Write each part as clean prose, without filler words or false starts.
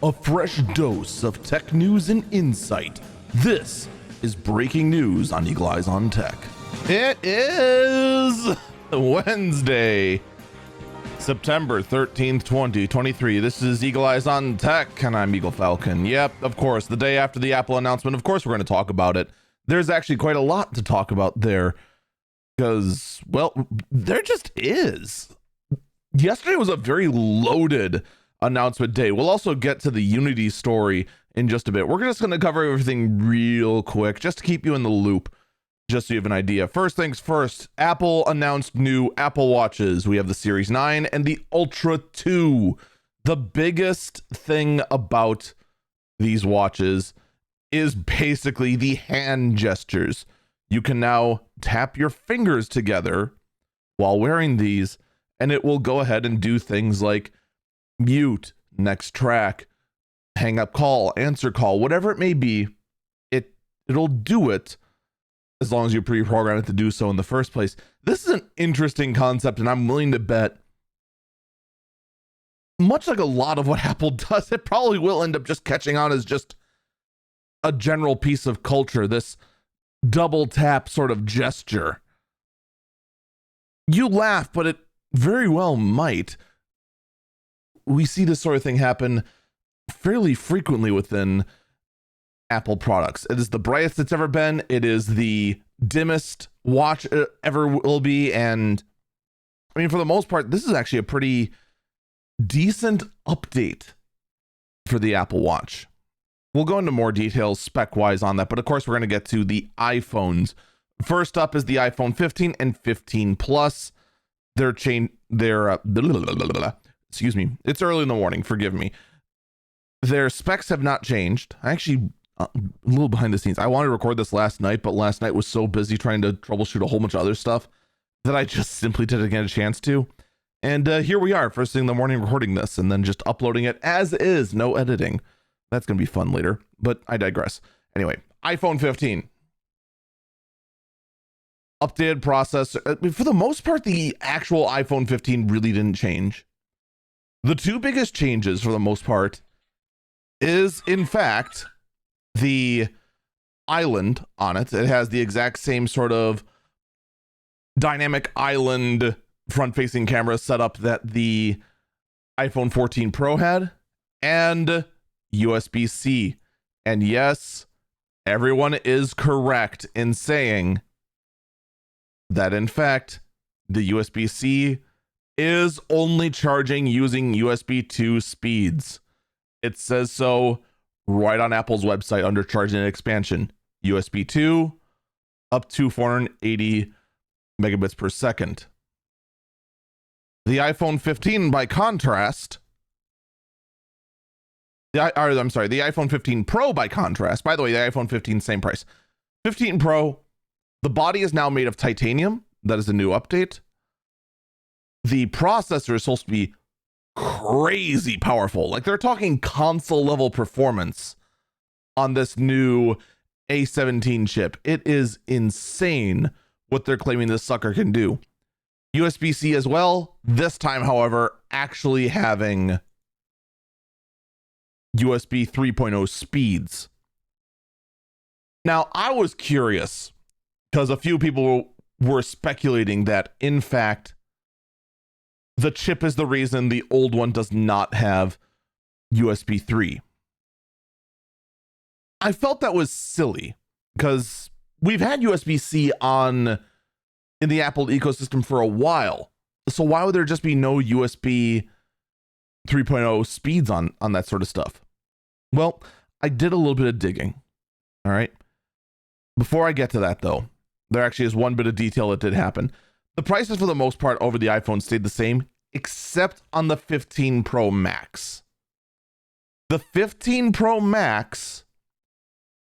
A fresh dose of tech news and insight. This is breaking news on Eagle Eyes on Tech. It is Wednesday, September 13th, 2023. This is Eagle Eyes on Tech, and I'm Eagle Falcon. Yep, of course, the day after the Apple announcement, of course we're going to talk about it. There's actually quite a lot to talk about there, because, well, there just is. Yesterday was a very loaded announcement day. We'll also get to the Unity story in just a bit. We're just going to cover everything real quick, just to keep you in the loop, just so you have an idea. First things first, Apple announced new Apple Watches. We have the Series 9 and the Ultra 2. The biggest thing about these watches is basically the hand gestures. You can now tap your fingers together while wearing these, and it will go ahead and do things like mute, next track, hang up call, answer call, whatever it may be. It'll do it as long as you pre-program it to do so in the first place. This is an interesting concept, and I'm willing to bet, much like a lot of what Apple does, it probably will end up just catching on as just a general piece of culture, this double tap sort of gesture. You laugh, but it very well might. We see this sort of thing happen fairly frequently within Apple products. It is the brightest it's ever been. It is the dimmest watch it ever will be. And I mean, for the most part, this is actually a pretty decent update for the Apple Watch. We'll go into more details spec-wise on that, but of course we're going to get to the iPhones. First up is the iPhone 15 and 15 Plus. Excuse me, it's early in the morning, forgive me. Their specs have not changed. I actually, a little behind the scenes, I wanted to record this last night, but last night was so busy trying to troubleshoot a whole bunch of other stuff that I just simply didn't get a chance to. And here we are, first thing in the morning recording this, and then just uploading it as is, no editing. That's going to be fun later, but I digress. Anyway, iPhone 15. Updated processor. For the most part, the actual iPhone 15 really didn't change. The two biggest changes, for the most part, is, in fact, the island on it. It has the exact same sort of dynamic island front-facing camera setup that the iPhone 14 Pro had, and USB-C. And yes, everyone is correct in saying that, in fact, the USB-C is only charging using USB 2 speeds. It says so right on Apple's website under charging and expansion. USB 2 up to 480 megabits per second. The iPhone 15, by contrast, the iPhone 15 Pro, by contrast, by the way, the iPhone 15, same price. 15 Pro, the body is now made of titanium. That is a new update. The processor is supposed to be crazy powerful. Like, they're talking console level performance on this new A17 chip. It is insane what they're claiming this sucker can do. USB-C as well. This time, however, actually having USB 3.0 speeds. Now, I was curious because a few people were speculating that, in fact, the chip is the reason the old one does not have USB 3. I felt that was silly because we've had USB-C in the Apple ecosystem for a while. So why would there just be no USB 3.0 speeds on that sort of stuff? Well, I did a little bit of digging. All right. Before I get to that, though, there actually is one bit of detail that did happen. The prices, for the most part, over the iPhone stayed the same, except on the 15 Pro Max. The 15 Pro Max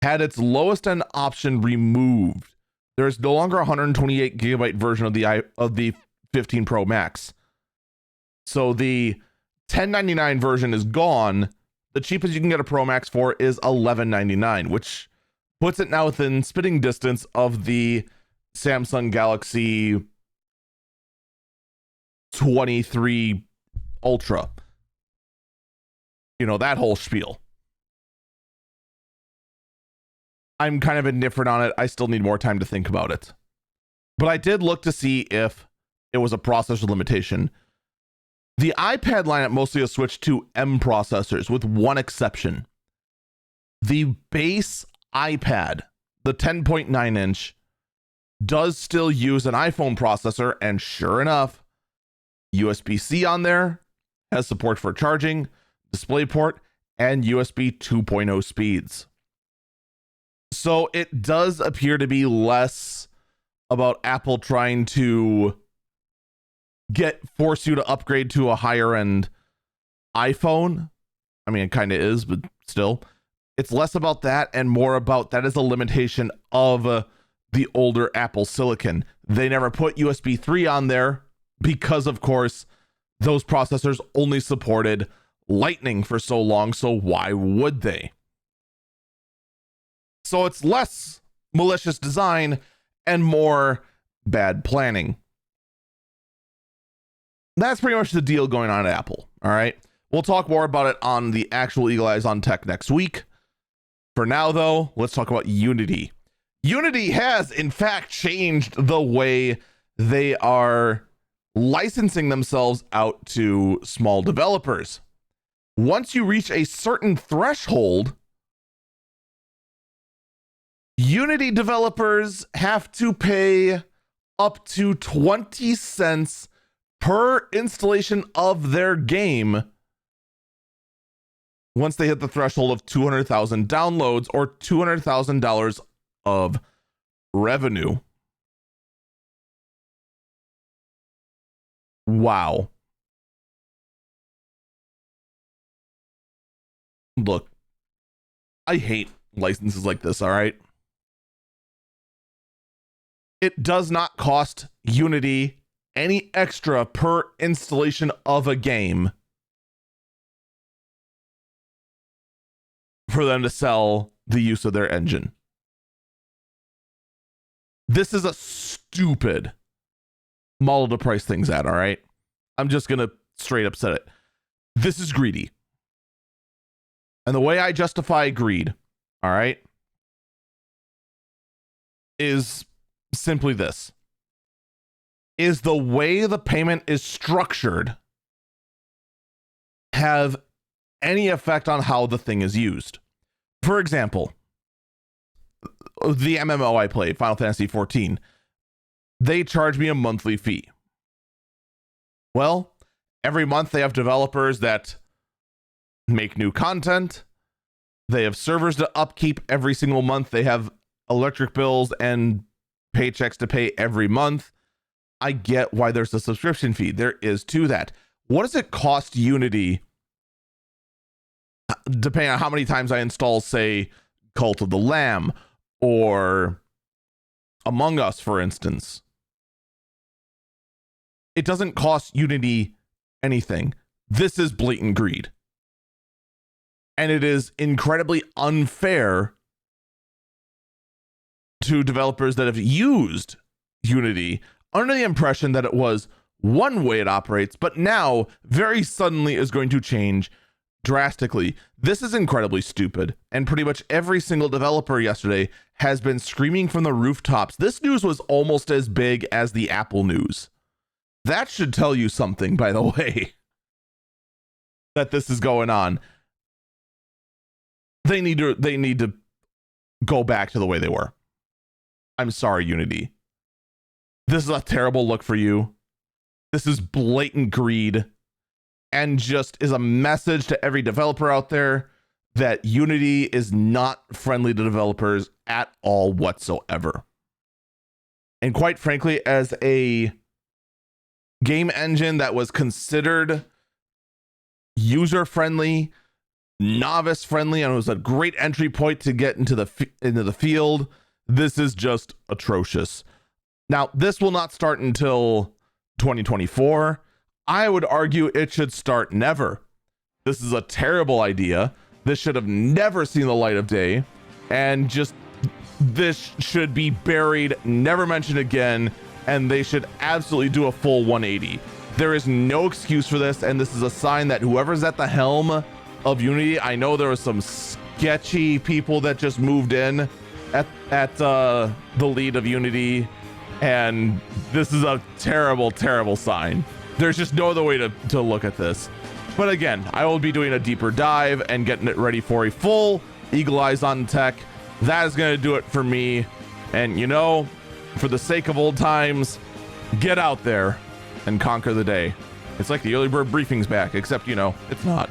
had its lowest end option removed. There is no longer a 128 gigabyte version of the 15 Pro Max. So the $1099 version is gone. The cheapest you can get a Pro Max for is $1199, which puts it now within spitting distance of the Samsung Galaxy 23 Ultra. that whole spiel. I'm kind of indifferent on it. I still need more time to think about it. But I did look to see if it was a processor limitation. The iPad lineup mostly has switched to M processors, with one exception. The base iPad, the 10.9 inch, does still use an iPhone processor, and sure enough, USB-C on there, has support for charging, DisplayPort, and USB 2.0 speeds. So it does appear to be less about Apple trying to force you to upgrade to a higher end iPhone. I mean, it kind of is, but still. It's less about that and more about that is a limitation of the older Apple silicon. They never put USB 3 on there because, of course, those processors only supported Lightning for so long, so why would they? So it's less malicious design and more bad planning. That's pretty much the deal going on at Apple, all right? We'll talk more about it on the actual Eagle Eyes on Tech next week. For now, though, let's talk about Unity. Unity has, in fact, changed the way they are licensing themselves out to small developers. Once you reach a certain threshold, Unity developers have to pay up to 20 cents per installation of their game once they hit the threshold of 200,000 downloads or $200,000 of revenue. Wow. Look, I hate licenses like this, all right? It does not cost Unity any extra per installation of a game for them to sell the use of their engine. This is a stupid model to price things at, all right? I'm just going to straight up say it. This is greedy. And the way I justify greed, all right, is simply this. Is the way the payment is structured have any effect on how the thing is used? For example, the MMO I play, Final Fantasy XIV, they charge me a monthly fee. Well, every month they have developers that make new content. They have servers to upkeep every single month. They have electric bills and paychecks to pay every month. I get why there's a subscription fee. There is to that. What does it cost Unity, depending on how many times I install, say, Cult of the Lamb or Among Us, for instance? It doesn't cost Unity anything. This is blatant greed. And it is incredibly unfair to developers that have used Unity under the impression that it was one way it operates, but now very suddenly is going to change drastically. This is incredibly stupid. And pretty much every single developer yesterday has been screaming from the rooftops. This news was almost as big as the Apple news. That should tell you something, by the way, that this is going on. They need to go back to the way they were. I'm sorry, Unity. This is a terrible look for you. This is blatant greed and just is a message to every developer out there that Unity is not friendly to developers at all whatsoever. And quite frankly, as a game engine that was considered user-friendly, novice-friendly, and it was a great entry point to get into the field, this is just atrocious. Now, this will not start until 2024. I would argue it should start never. This is a terrible idea. This should have never seen the light of day. And just, this should be buried, never mentioned again. And they should absolutely do a full 180. There is no excuse for this. And this is a sign that whoever's at the helm of Unity. I know there was some sketchy people that just moved in at the lead of Unity, and this is a terrible, terrible sign. There's just no other way to look at this. But again, I will be doing a deeper dive and getting it ready for a full Eagle Eyes on Tech. That is going to do it for me. And you know, for the sake of old times, get out there and conquer the day. It's like the early bird briefing's back, except, you know, it's not.